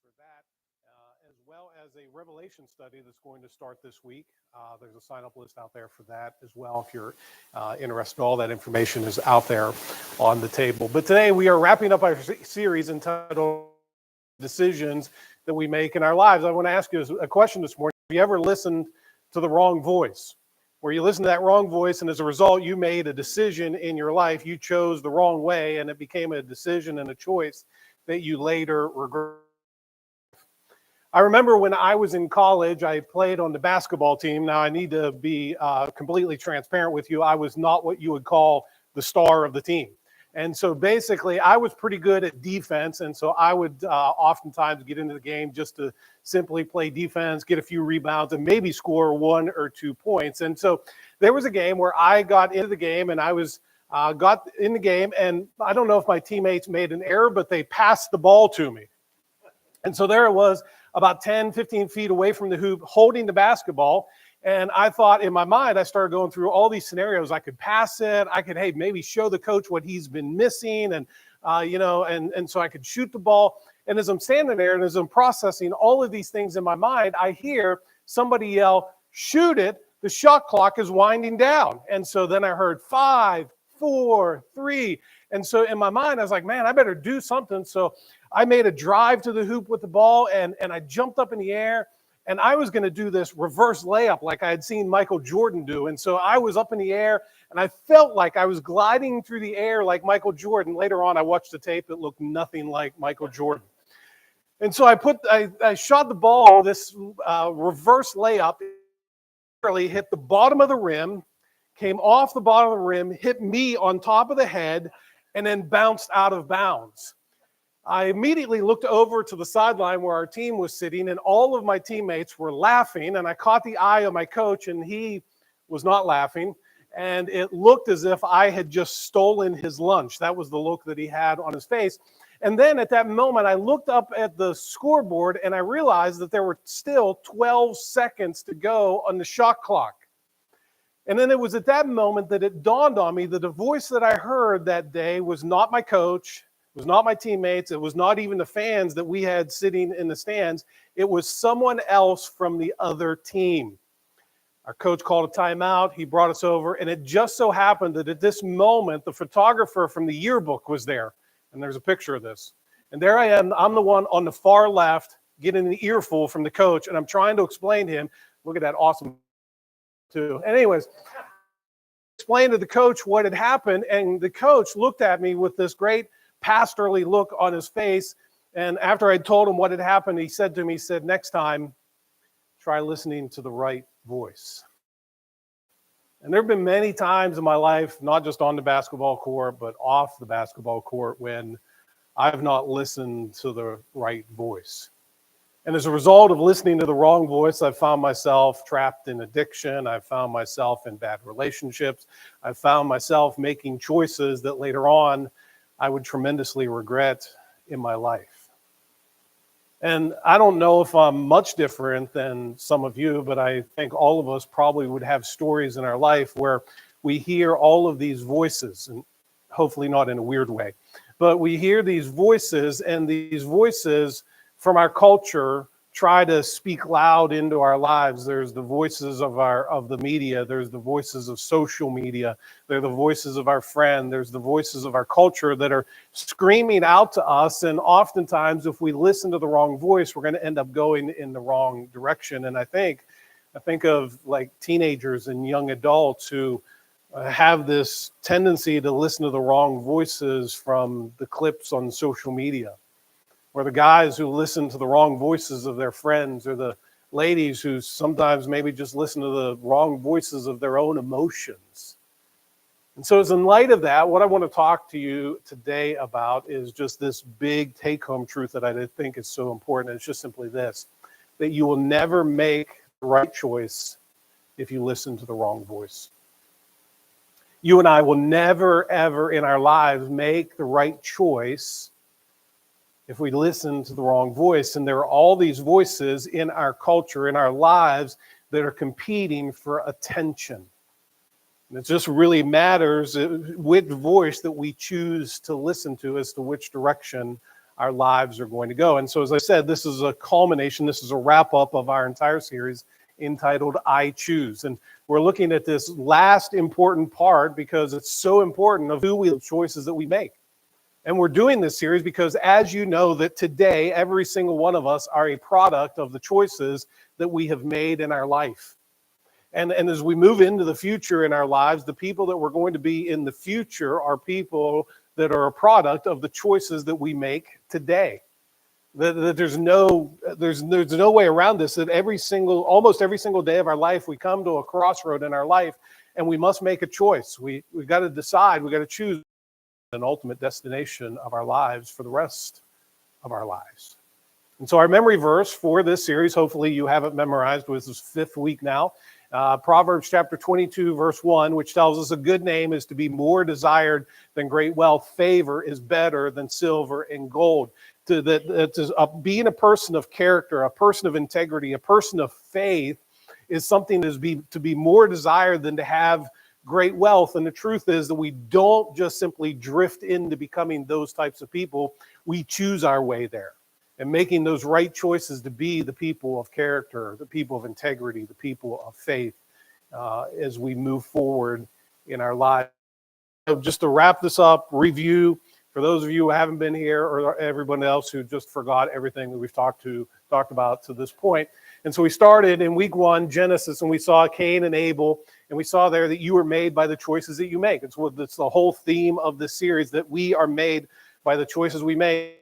for that, as well as a Revelation study that's going to start this week. There's a sign-up list out there for that as well. If you're interested, all that information is out there on the table. But today we are wrapping up our series entitled Decisions That We Make in Our Lives. I want to ask you a question this morning. Have you ever listened to the wrong voice? Where you listen to that wrong voice, and as a result, you made a decision in your life. You chose the wrong way, and it became a decision and a choice that you later regret. I remember when I was in college, I played on the basketball team. Now, I need to be completely transparent with you. I was not what you would call the star of the team. And so basically, I was pretty good at defense. And so I would oftentimes get into the game just to simply play defense, get a few rebounds, and maybe score 1 or 2 points. And so there was a game where I got into the game, and I was got in the game. And I don't know if my teammates made an error, but they passed the ball to me. And so there it was, about 10, 15 feet away from the hoop, holding the basketball. And I thought in my mind, I started going through all these scenarios. I could pass it. I could, hey, maybe show the coach what he's been missing. And, and so I could shoot the ball. And as I'm standing there and as I'm processing all of these things in my mind, I hear somebody yell, "Shoot it. The shot clock is winding down." And so then I heard 5, 4, 3. And so in my mind, I was like, man, I better do something. So I made a drive to the hoop with the ball, and I jumped up in the air, and I was going to do this reverse layup like I had seen Michael Jordan do. And so I was up in the air, and I felt like I was gliding through the air like Michael Jordan. Later on, I watched the tape. It looked nothing like Michael Jordan. And so I shot the ball, this reverse layup, literally hit the bottom of the rim, came off the bottom of the rim, hit me on top of the head, and then bounced out of bounds. I immediately looked over to the sideline where our team was sitting, and all of my teammates were laughing, and I caught the eye of my coach, and he was not laughing, and it looked as if I had just stolen his lunch. That was the look that he had on his face. And then at that moment, I looked up at the scoreboard, and I realized that there were still 12 seconds to go on the shot clock. And then it was at that moment that it dawned on me that the voice that I heard that day was not my coach, it was not my teammates, it was not even the fans that we had sitting in the stands. It was someone else from the other team. Our coach called a timeout. He brought us over, and it just so happened that at this moment, the photographer from the yearbook was there. And there's a picture of this. And there I am. I'm the one on the far left getting an earful from the coach, and I'm trying to explain to him, look at that awesome too. Anyways, explained to the coach what had happened, and the coach looked at me with this great pastorally look on his face. And after I told him what had happened, he said to me, next time, try listening to the right voice. And there have been many times in my life, not just on the basketball court, but off the basketball court, when I've not listened to the right voice. And as a result of listening to the wrong voice, I've found myself trapped in addiction. I've found myself in bad relationships. I've found myself making choices that later on I would tremendously regret in my life. And I don't know if I'm much different than some of you, but I think all of us probably would have stories in our life where we hear all of these voices, and hopefully not in a weird way, but we hear these voices, and these voices from our culture try to speak loud into our lives. There's the voices of the media. There's the voices of social media. They're the voices of our friend. There's the voices of our culture that are screaming out to us. And oftentimes, if we listen to the wrong voice, we're going to end up going in the wrong direction. And I think of like teenagers and young adults who have this tendency to listen to the wrong voices from the clips on social media, or the guys who listen to the wrong voices of their friends, or the ladies who sometimes maybe just listen to the wrong voices of their own emotions. And so as in light of that, what I want to talk to you today about is just this big take-home truth that I think is so important. It's just simply this, that you will never make the right choice if you listen to the wrong voice. You and I will never, ever in our lives make the right choice if we listen to the wrong voice. And there are all these voices in our culture, in our lives, that are competing for attention. And it just really matters which voice that we choose to listen to as to which direction our lives are going to go. And so, as I said, this is a culmination, this is a wrap-up of our entire series entitled I Choose. And we're looking at this last important part because it's so important of the choices that we make. And we're doing this series because, as you know, that today, every single one of us are a product of the choices that we have made in our life. And as we move into the future in our lives, the people that we're going to be in the future are people that are a product of the choices that we make today. That there's no way around this, that almost every single day of our life, we come to a crossroad in our life and we must make a choice. We've got to decide, we've got to choose an ultimate destination of our lives for the rest of our lives. And so our memory verse for this series, hopefully you have it memorized, with this fifth week now, Proverbs chapter 22, verse 1, which tells us a good name is to be more desired than great wealth. Favor is better than silver and gold. Being a person of character, a person of integrity, a person of faith is something to be more desired than to have great wealth. And the truth is that we don't just simply drift into becoming those types of people. We choose our way there. And making those right choices to be the people of character, the people of integrity, the people of faith as we move forward in our lives. So just to wrap this up, review, for those of you who haven't been here or everyone else who just forgot everything that we've talked about to this point. And so we started in week 1, Genesis, and we saw Cain and Abel, and we saw there that you were made by the choices that you make. It's the whole theme of this series, that we are made by the choices we make.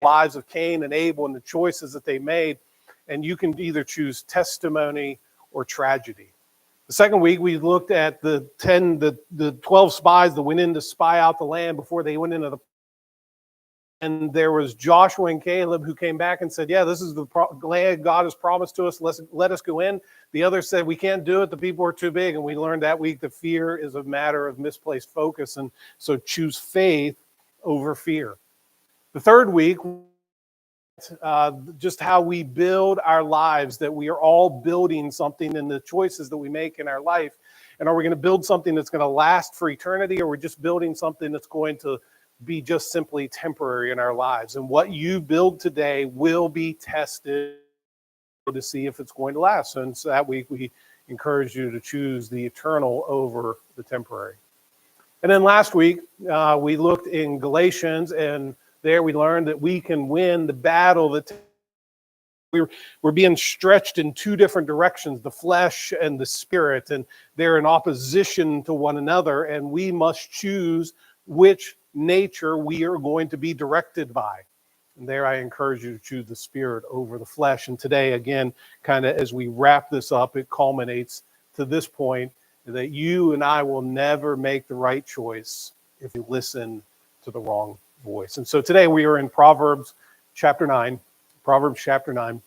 Lives of Cain and Abel and the choices that they made, and you can either choose testimony or tragedy. The second week we looked at the 12 spies that went in to spy out the land before they went into the, and there was Joshua and Caleb who came back and said, yeah, this is the land God has promised to us, let us go in. The others said, we can't do it, the people are too big. And we learned that week that fear is a matter of misplaced focus, and so choose faith over fear. The third week, just how we build our lives, that we are all building something in the choices that we make in our life. And are we going to build something that's going to last for eternity, or we're just building something that's going to be just simply temporary in our lives? And what you build today will be tested to see if it's going to last. And so that week, we encourage you to choose the eternal over the temporary. And then last week, we looked in Galatians, and there we learned that we can win the battle that we're being stretched in two different directions, the flesh and the spirit, and they're in opposition to one another, and we must choose which nature we are going to be directed by. And there I encourage you to choose the spirit over the flesh. And today, again, kind of as we wrap this up, it culminates to this point that you and I will never make the right choice if you listen to the wrong voice. And so today we are in Proverbs chapter 9. And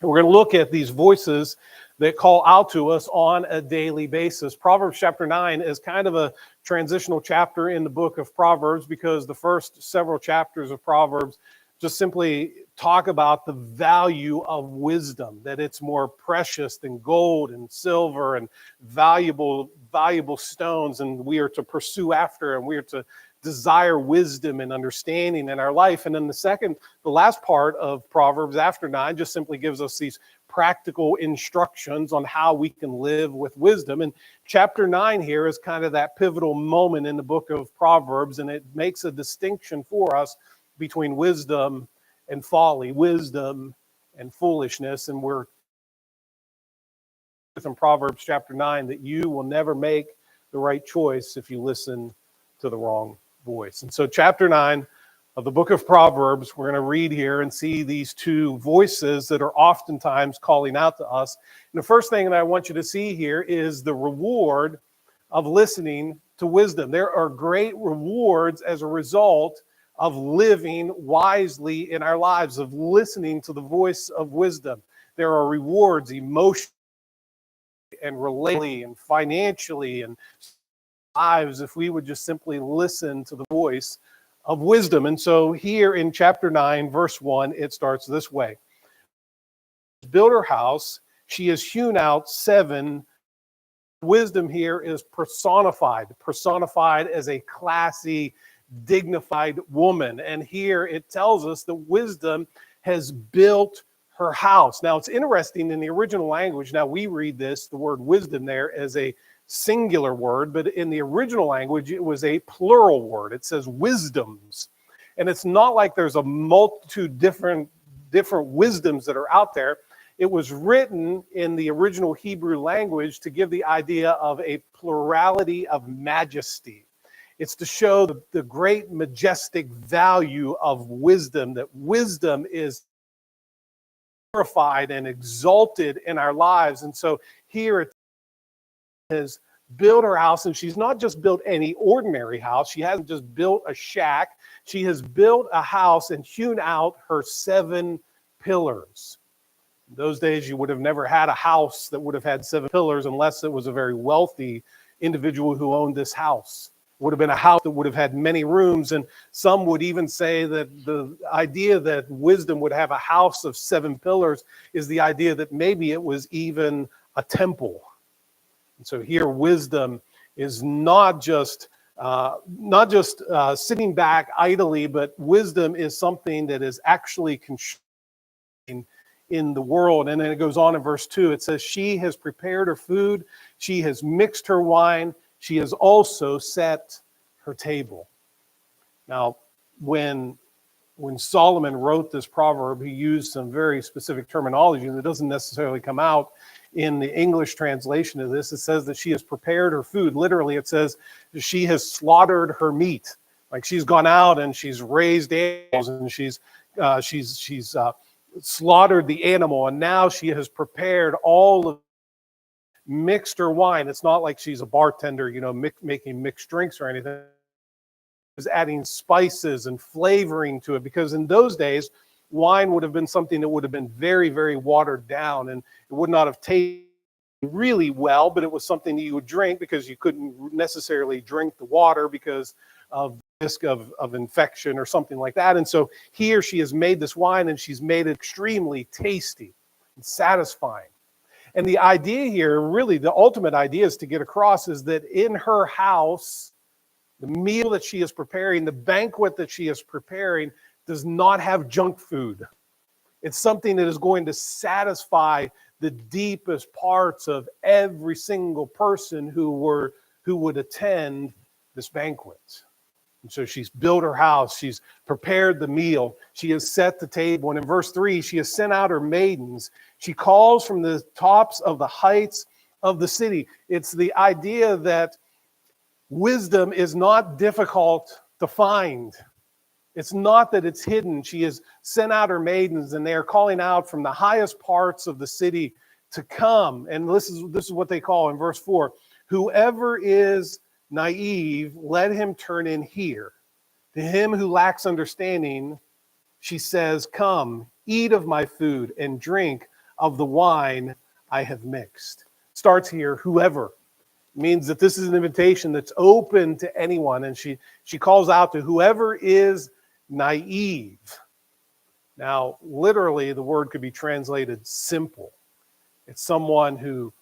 we're going to look at these voices that call out to us on a daily basis. Proverbs chapter 9 is kind of a transitional chapter in the book of Proverbs, because the first several chapters of Proverbs just simply talk about the value of wisdom, that it's more precious than gold and silver and valuable stones, and we are to pursue after, and we are to desire wisdom and understanding in our life. And then the last part of Proverbs after 9 just simply gives us these practical instructions on how we can live with wisdom. And chapter 9 here is kind of that pivotal moment in the book of Proverbs, and it makes a distinction for us between wisdom and folly, wisdom and foolishness. And we're in Proverbs chapter 9 that you will never make the right choice if you listen to the wrong voice. And so chapter 9 of the book of Proverbs, we're going to read here and see these two voices that are oftentimes calling out to us. And the first thing that I want you to see here is the reward of listening to wisdom. There are great rewards as a result of living wisely in our lives, of listening to the voice of wisdom. There are rewards emotionally and relationally and financially and lives if we would just simply listen to the voice of wisdom. And so here in chapter 9, verse 1, it starts this way. Build her house, she has hewn out 7. Wisdom here is personified as a classy, dignified woman. And here it tells us that wisdom has built her house. Now, it's interesting in the original language. Now, we read this, the word wisdom there, as a singular word, but in the original language, it was a plural word. It says wisdoms. And it's not like there's a multitude different wisdoms that are out there. It was written in the original Hebrew language to give the idea of a plurality of majesty. It's to show the great majestic value of wisdom, that wisdom is glorified and exalted in our lives. And so here it has built her house, and she's not just built any ordinary house. She hasn't just built a shack. She has built a house and hewn out her 7 pillars. In those days, you would have never had a house that would have had 7 pillars unless it was a very wealthy individual who owned this house. It would have been a house that would have had many rooms, and some would even say that the idea that wisdom would have a house of 7 pillars is the idea that maybe it was even a temple. And so here, wisdom is not just sitting back idly, but wisdom is something that is actually contributing in the world. And then it goes on in verse 2. It says, she has prepared her food. She has mixed her wine. She has also set her table. Now, when Solomon wrote this proverb, he used some very specific terminology that doesn't necessarily come out in the English translation of this. It says that she has prepared her food. Literally, it says she has slaughtered her meat. Like she's gone out and she's raised animals and she's slaughtered the animal, and now she has prepared all of mixed her wine. It's not like she's a bartender, making mixed drinks or anything. She's adding spices and flavoring to it, because in those days, wine would have been something that would have been very, very watered down, and it would not have tasted really well, but it was something that you would drink because you couldn't necessarily drink the water because of risk of infection or something like that. And so here she has made this wine, and she's made it extremely tasty and satisfying. And the idea here, really the ultimate idea is to get across, is that in her house, the meal that she is preparing, the banquet that she is preparing, does not have junk food. It's something that is going to satisfy the deepest parts of every single person who would attend this banquet. And so she's built her house. She's prepared the meal. She has set the table. And in verse 3, she has sent out her maidens. She calls from the tops of the heights of the city. It's the idea that wisdom is not difficult to find. It's not that it's hidden. She has sent out her maidens, and they are calling out from the highest parts of the city to come. And this is what they call in verse 4, whoever is naive, let him turn in here. To him who lacks understanding, she says, come, eat of my food and drink of the wine I have mixed. Starts here, whoever. Means that this is an invitation that's open to anyone. And she calls out to whoever is naive. Now, literally, the word could be translated simple. It's someone who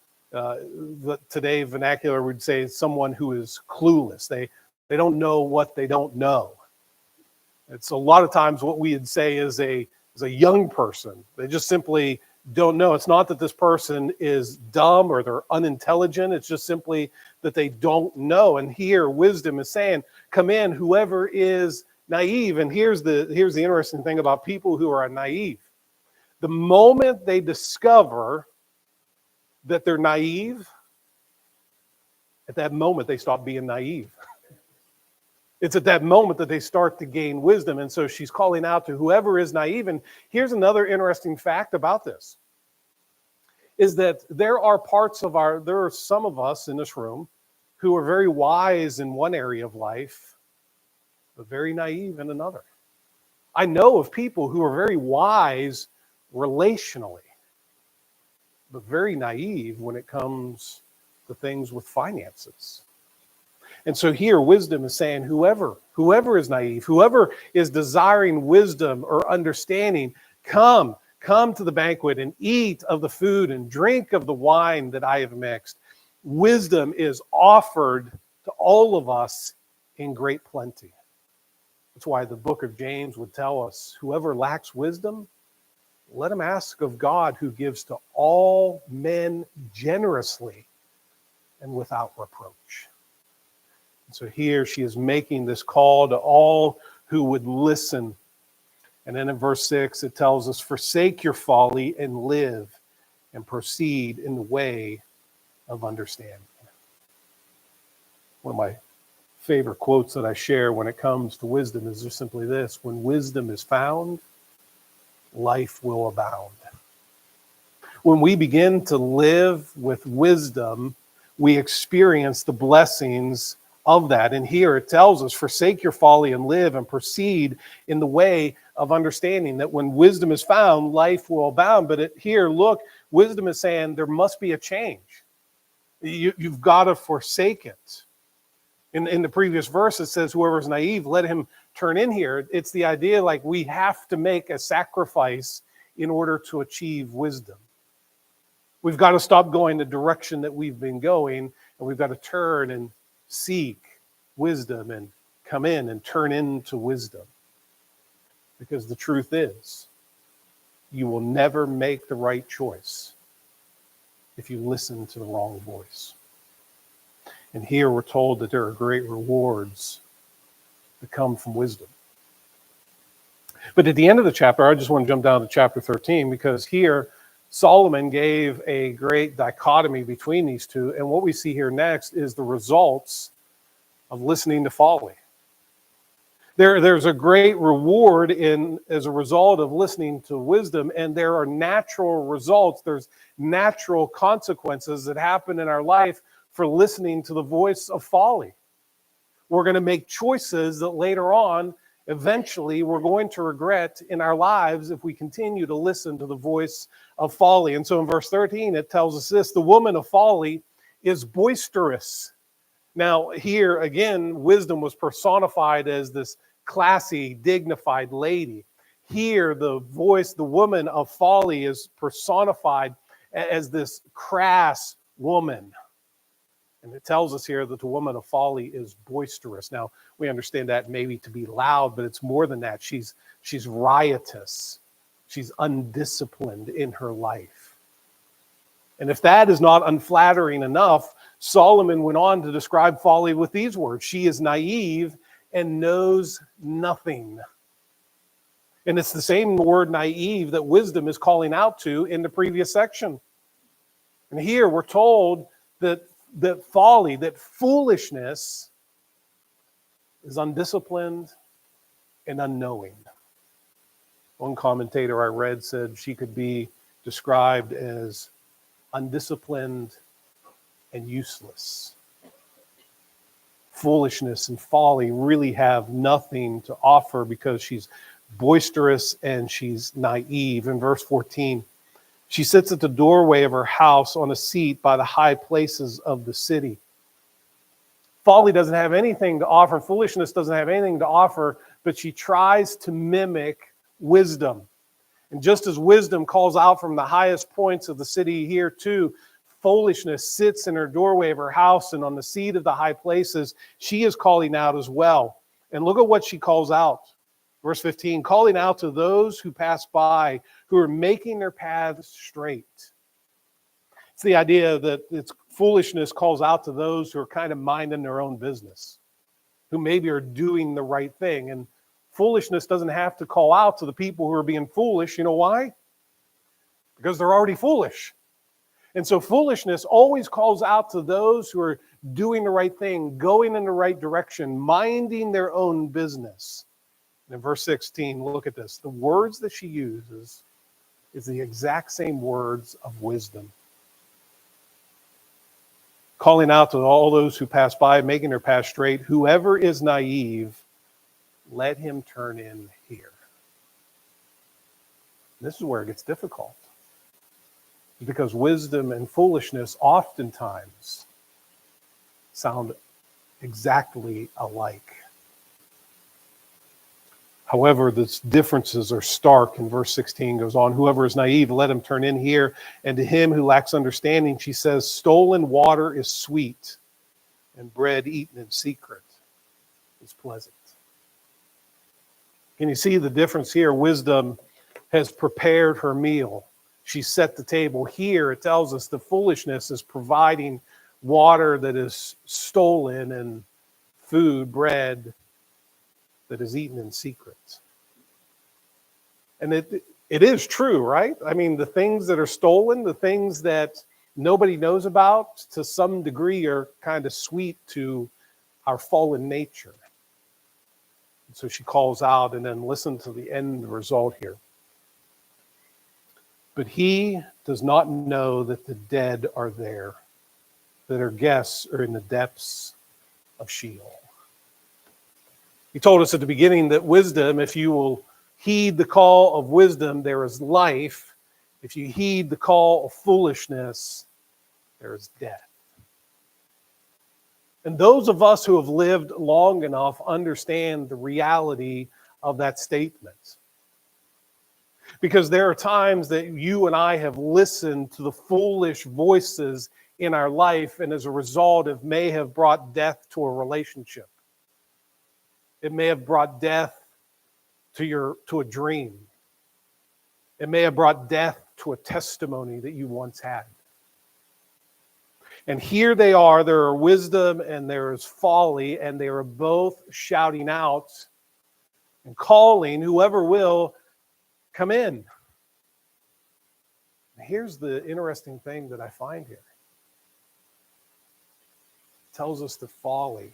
today vernacular would say someone who is clueless. They don't know what they don't know. It's a lot of times what we would say is a young person. They just simply don't know. It's not that this person is dumb or they're unintelligent. It's just simply that they don't know. And here wisdom is saying, come in, whoever is naive. And here's the interesting thing about people who are naive. The moment they discover that they're naive, at that moment they stop being naive. It's at that moment that they start to gain wisdom. And so she's calling out to whoever is naive. And here's another interesting fact about this, is that there are some of us in this room who are very wise in one area of life, but very naive in another. I know of people who are very wise relationally, but very naive when it comes to things with finances. And so here wisdom is saying whoever is naive, whoever is desiring wisdom or understanding, come to the banquet and eat of the food and drink of the wine that I have mixed. Wisdom is offered to all of us in great plenty. That's why the book of James would tell us, whoever lacks wisdom, let him ask of God, who gives to all men generously and without reproach. And so here she is making this call to all who would listen. And then in verse 6, it tells us, forsake your folly and live and proceed in the way of understanding. One of my favorite quotes that I share when it comes to wisdom is just simply this: when wisdom is found, life will abound. When we begin to live with wisdom, we experience the blessings of that. And here it tells us, forsake your folly and live and proceed in the way of understanding. That when wisdom is found, life will abound. But here, look, wisdom is saying there must be a change. You've got to forsake it. In the previous verse, it says, whoever is naive, let him turn in here. It's the idea like we have to make a sacrifice in order to achieve wisdom. We've got to stop going the direction that we've been going, and we've got to turn and seek wisdom and come in and turn into wisdom. Because the truth is, you will never make the right choice if you listen to the wrong voice. And here we're told that there are great rewards that come from wisdom. But at the end of the chapter, I just want to jump down to chapter 13, because here Solomon gave a great dichotomy between these two. And what we see here next is the results of listening to folly. There's a great reward as a result of listening to wisdom, and there are natural results. There's natural consequences that happen in our life for listening to the voice of folly. We're going to make choices that later on, eventually, we're going to regret in our lives if we continue to listen to the voice of folly. And so in verse 13, it tells us this: the woman of folly is boisterous. Now, here again, wisdom was personified as this classy, dignified lady. Here, the woman of folly is personified as this crass woman. And it tells us here that the woman of folly is boisterous. Now, we understand that maybe to be loud, but it's more than that. She's riotous. She's undisciplined in her life. And if that is not unflattering enough, Solomon went on to describe folly with these words: she is naive and knows nothing. And it's the same word naive that wisdom is calling out to in the previous section. And here we're told that folly, that foolishness is undisciplined and unknowing. One commentator I read said she could be described as undisciplined and useless. Foolishness and folly really have nothing to offer because she's boisterous and she's naive. In verse 14, she sits at the doorway of her house on a seat by the high places of the city. Folly doesn't have anything to offer. Foolishness doesn't have anything to offer, but she tries to mimic wisdom. And just as wisdom calls out from the highest points of the city, here too, foolishness sits in her doorway of her house and on the seat of the high places. She is calling out as well. And look at what she calls out. Verse 15, calling out to those who pass by, who are making their paths straight. It's the idea that it's foolishness calls out to those who are kind of minding their own business, who maybe are doing the right thing. And foolishness doesn't have to call out to the people who are being foolish. You know why? Because they're already foolish. And so foolishness always calls out to those who are doing the right thing, going in the right direction, minding their own business. And in verse 16, look at this. The words that she uses is the exact same words of wisdom. Calling out to all those who pass by, making their path straight. Whoever is naive, let him turn in here. This is where it gets difficult. Because wisdom and foolishness oftentimes sound exactly alike. However, the differences are stark. And verse 16 goes on, whoever is naive, let him turn in here. And to him who lacks understanding, she says, stolen water is sweet, and bread eaten in secret is pleasant. Can you see the difference here? Wisdom has prepared her meal. She set the table. Here it tells us the foolishness is providing water that is stolen and food, bread that is eaten in secret. And it is true, right? I mean, the things that are stolen, the things that nobody knows about, to some degree are kind of sweet to our fallen nature. And so she calls out, and then listen to the end result here. But he does not know that the dead are there, that her guests are in the depths of Sheol. He told us at the beginning that wisdom, if you will heed the call of wisdom, there is life. If you heed the call of foolishness, there is death. And those of us who have lived long enough understand the reality of that statement. Because there are times that you and I have listened to the foolish voices in our life, and as a result, it may have brought death to a relationship. It may have brought death to a dream. It may have brought death to a testimony that you once had. And here they are, there are wisdom and there is folly, and they are both shouting out and calling whoever will come in. Here's the interesting thing that I find here. It tells us that folly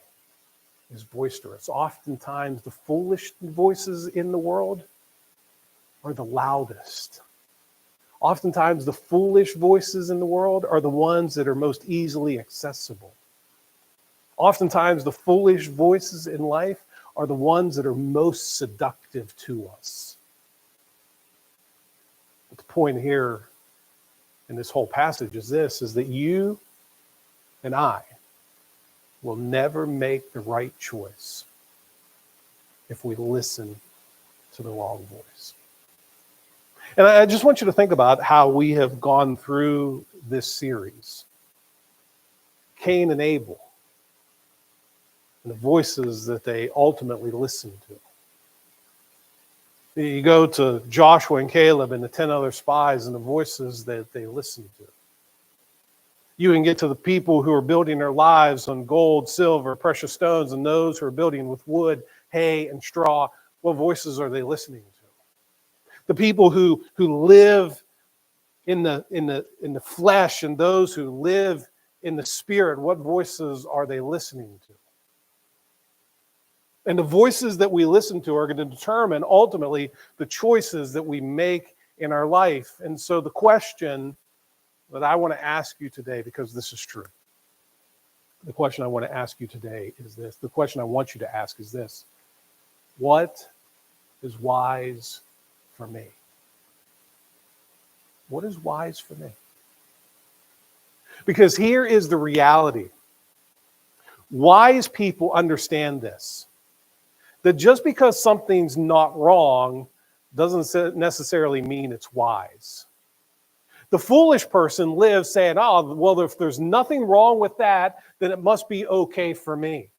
is boisterous. Oftentimes the foolish voices in the world are the loudest. Oftentimes the foolish voices in the world are the ones that are most easily accessible. Oftentimes the foolish voices in life are the ones that are most seductive to us. But the point here in this whole passage is this, is that you and I will never make the right choice if we listen to the wrong voice. And I just want you to think about how we have gone through this series. Cain and Abel, and the voices that they ultimately listened to. You go to Joshua and Caleb and the 10 other spies and the voices that they listened to. You can get to the people who are building their lives on gold, silver, precious stones, and those who are building with wood, hay, and straw. What voices are they listening to? The people who live in the flesh and those who live in the spirit, what voices are they listening to? And the voices that we listen to are going to determine ultimately the choices that we make in our life. And so the question that I want to ask you today, because this is true, the question I want to ask you today is this. The question I want you to ask is this. What is wise for me? What is wise for me? Because here is the reality. Wise people understand this. That just because something's not wrong doesn't necessarily mean it's wise. The foolish person lives saying, oh, well, if there's nothing wrong with that, then it must be okay for me.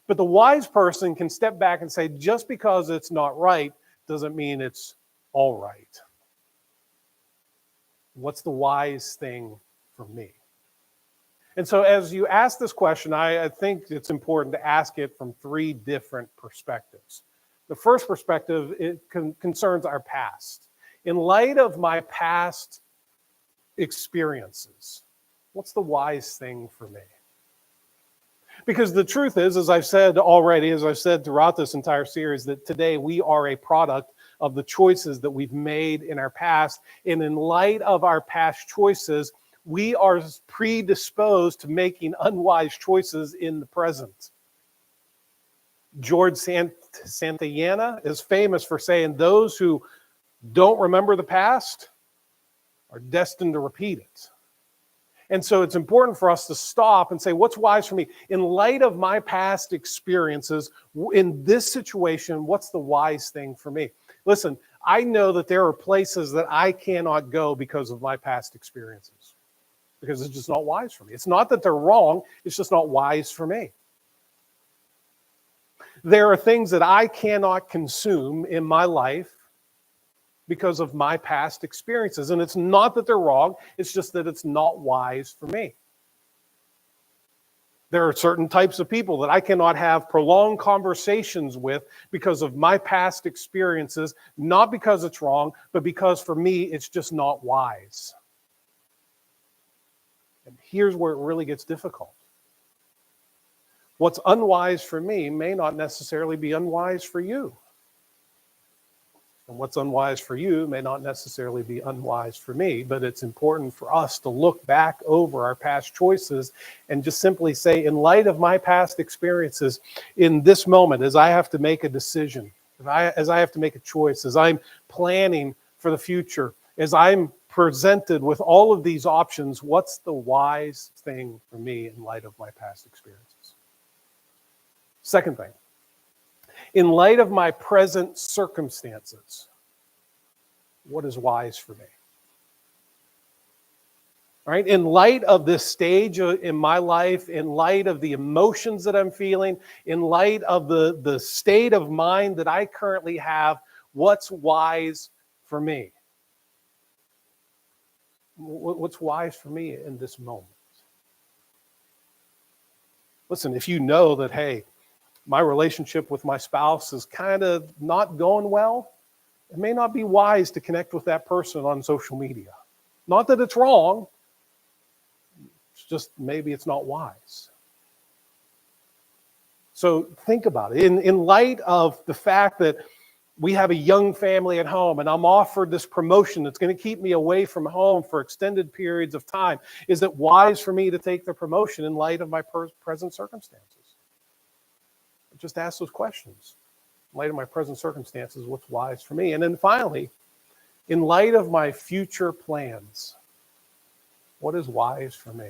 But the wise person can step back and say, just because it's not right doesn't mean it's all right. What's the wise thing for me? And so as you ask this question, I think it's important to ask it from three different perspectives. The first perspective, it concerns our past. In light of my past experiences, what's the wise thing for me? Because the truth is, as I've said already, as I've said throughout this entire series, that today we are a product of the choices that we've made in our past. And in light of our past choices, we are predisposed to making unwise choices in the present. George Santayana is famous for saying those who don't remember the past are destined to repeat it. And so it's important for us to stop and say, what's wise for me? In light of my past experiences, in this situation, what's the wise thing for me? Listen, I know that there are places that I cannot go because of my past experiences. Because it's just not wise for me. It's not that they're wrong, it's just not wise for me. There are things that I cannot consume in my life because of my past experiences. And it's not that they're wrong, it's just that it's not wise for me. There are certain types of people that I cannot have prolonged conversations with because of my past experiences, not because it's wrong, but because for me, it's just not wise. And here's where it really gets difficult. What's unwise for me may not necessarily be unwise for you. And what's unwise for you may not necessarily be unwise for me, but it's important for us to look back over our past choices and just simply say, in light of my past experiences, in this moment, as I have to make a decision, as I have to make a choice, as I'm planning for the future, as I'm presented with all of these options, what's the wise thing for me in light of my past experiences? Second thing, in light of my present circumstances, what is wise for me? All right, in light of this stage in my life, in light of the emotions that I'm feeling, in light of the state of mind that I currently have, what's wise for me? What's wise for me in this moment? Listen, if you know that, hey, my relationship with my spouse is kind of not going well, it may not be wise to connect with that person on social media. Not that it's wrong, it's just maybe it's not wise. So think about it. In light of the fact that we have a young family at home and I'm offered this promotion that's going to keep me away from home for extended periods of time, is it wise for me to take the promotion in light of my present circumstances? Just ask those questions. In light of my present circumstances, what's wise for me? And then finally, in light of my future plans, what is wise for me?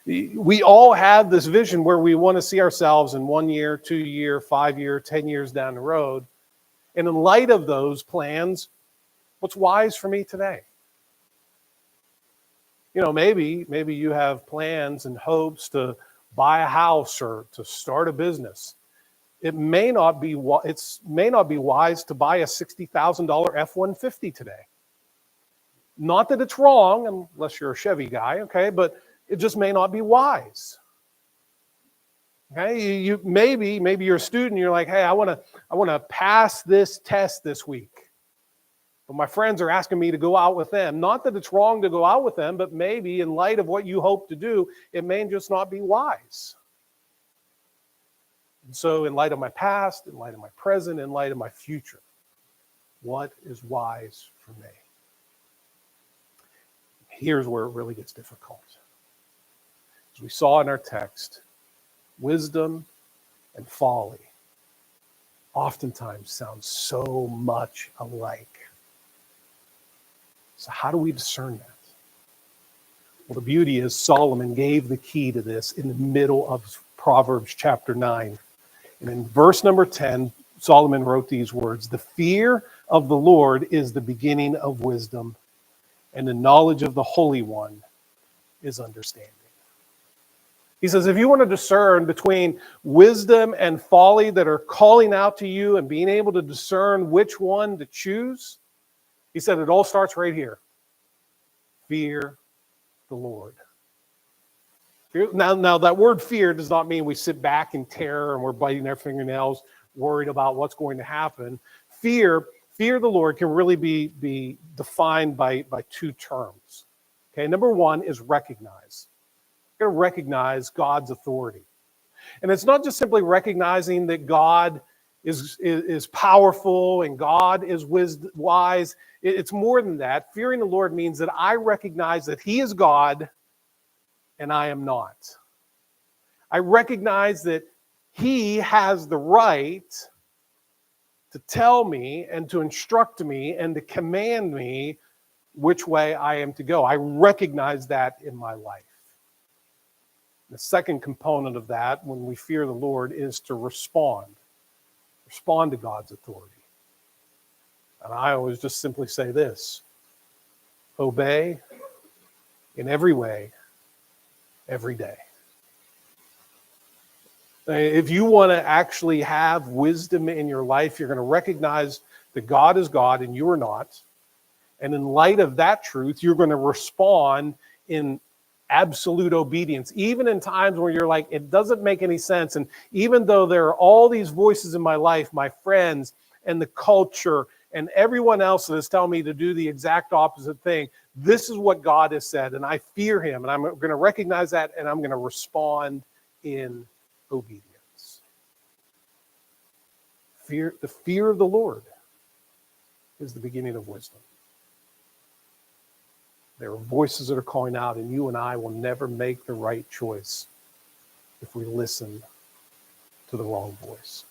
We all have this vision where we want to see ourselves in 1 year, 2 year, 5 year, 10 years down the road. And in light of those plans, what's wise for me today? You know, maybe you have plans and hopes to buy a house or to start a business. It may not be wise to buy a $60,000 F-150 today. Not that it's wrong, unless you're a Chevy guy, okay, but it just may not be wise. Okay, you maybe you're a student. You're like, hey, I want to pass this test this week, but my friends are asking me to go out with them. Not that it's wrong to go out with them, but maybe in light of what you hope to do, it may just not be wise. And so, in light of my past, in light of my present, in light of my future, what is wise for me? Here's where it really gets difficult. As we saw in our text, wisdom and folly oftentimes sound so much alike. So how do we discern that? Well, the beauty is Solomon gave the key to this in the middle of Proverbs chapter 9. And in verse number 10, Solomon wrote these words: "The fear of the Lord is the beginning of wisdom, and the knowledge of the Holy One is understanding." He says, if you want to discern between wisdom and folly that are calling out to you and being able to discern which one to choose, he said it all starts right here. Fear the Lord. Now that word fear does not mean we sit back in terror and we're biting our fingernails, worried about what's going to happen. Fear the Lord can really be defined by two terms. Okay, number one is recognize. You're going to recognize God's authority. And it's not just simply recognizing that God is powerful and God is wise. It's more than that. Fearing the Lord means that I recognize that He is God and I am not. I recognize that He has the right to tell me and to instruct me and to command me which way I am to go. I recognize that in my life. The second component of that, when we fear the Lord, is to respond to God's authority. And I always just simply say this: obey in every way, every day. If you want to actually have wisdom in your life, you're going to recognize that God is God and you are not. And in light of that truth, you're going to respond in absolute obedience, even in times where you're like, it doesn't make any sense. And even though there are all these voices in my life, my friends and the culture and everyone else that is telling me to do the exact opposite thing, this is what God has said, and I fear him, and I'm going to recognize that, and I'm going to respond in obedience. The fear of the Lord is the beginning of wisdom. There are voices that are calling out, and you and I will never make the right choice if we listen to the wrong voice.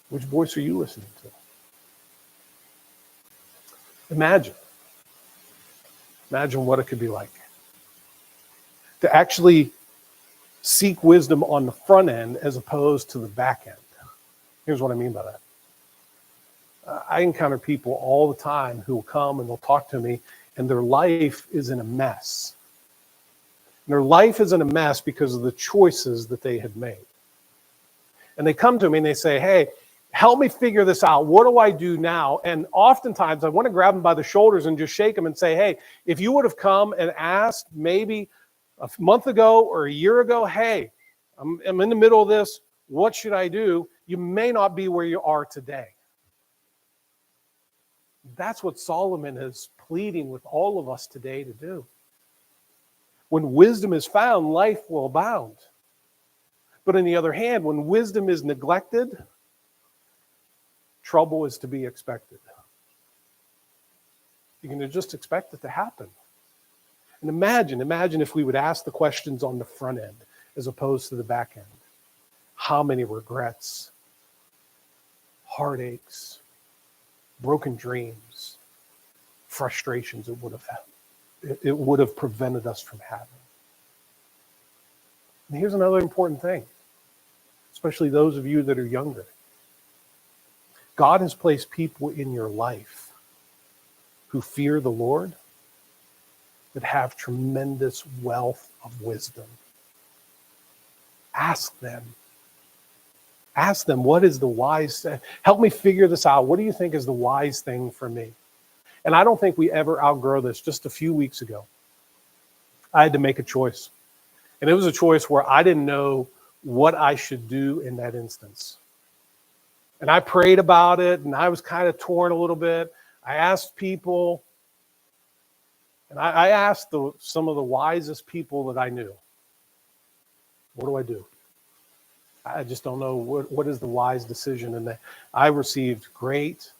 Which voice are you listening to? Imagine what it could be like to actually seek wisdom on the front end as opposed to the back end. Here's what I mean by that. I encounter people all the time who will come and they'll talk to me, and their life is in a mess. And their life is in a mess because of the choices that they had made. And they come to me and they say, hey, help me figure this out. What do I do now? And oftentimes I want to grab them by the shoulders and just shake them and say, hey, if you would have come and asked maybe a month ago or a year ago, hey, I'm in the middle of this, what should I do? You may not be where you are today. That's what Solomon is pleading with all of us today to do. When wisdom is found, life will abound. But on the other hand, when wisdom is neglected, trouble is to be expected. You can just expect it to happen. And imagine if we would ask the questions on the front end as opposed to the back end. How many regrets, heartaches, broken dreams, frustrations it would have prevented us from having. And here's another important thing, especially those of you that are younger. God has placed people in your life who fear the Lord, that have tremendous wealth of wisdom. Ask them. Ask them, what is the wise thing? Help me figure this out. What do you think is the wise thing for me? And I don't think we ever outgrow this. Just a few weeks ago, I had to make a choice. And it was a choice where I didn't know what I should do in that instance. And I prayed about it, and I was kind of torn a little bit. I asked people, and I asked some of the wisest people that I knew, what do I do? I just don't know what is the wise decision. And I received great,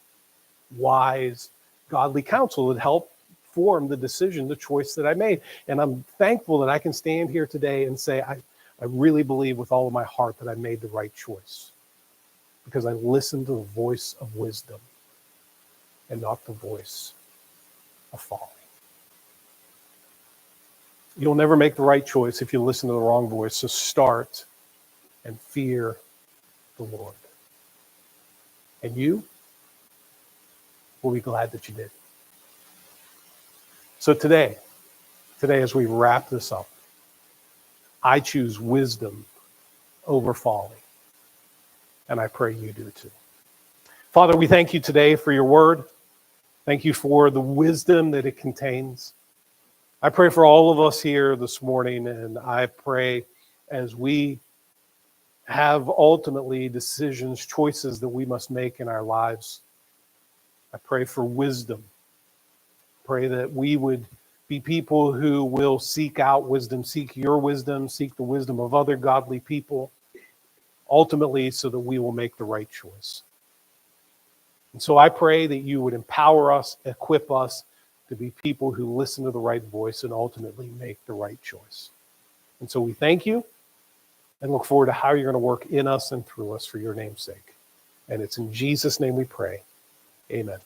wise, godly counsel that helped form the decision, the choice that I made. And I'm thankful that I can stand here today and say, I really believe with all of my heart that I made the right choice, because I listened to the voice of wisdom and not the voice of folly. You'll never make the right choice if you listen to the wrong voice. So start and fear the Lord. And you will be glad that you did. So today as we wrap this up, I choose wisdom over folly. And I pray you do too. Father, we thank you today for your word. Thank you for the wisdom that it contains. I pray for all of us here this morning, and I pray as we have ultimately decisions, choices that we must make in our lives, I pray for wisdom. Pray that we would be people who will seek out wisdom, seek your wisdom, seek the wisdom of other godly people, ultimately so that we will make the right choice. And so I pray that you would empower us, equip us to be people who listen to the right voice and ultimately make the right choice. And so we thank you and look forward to how you're going to work in us and through us for your name's sake. And it's in Jesus' name we pray. Amen.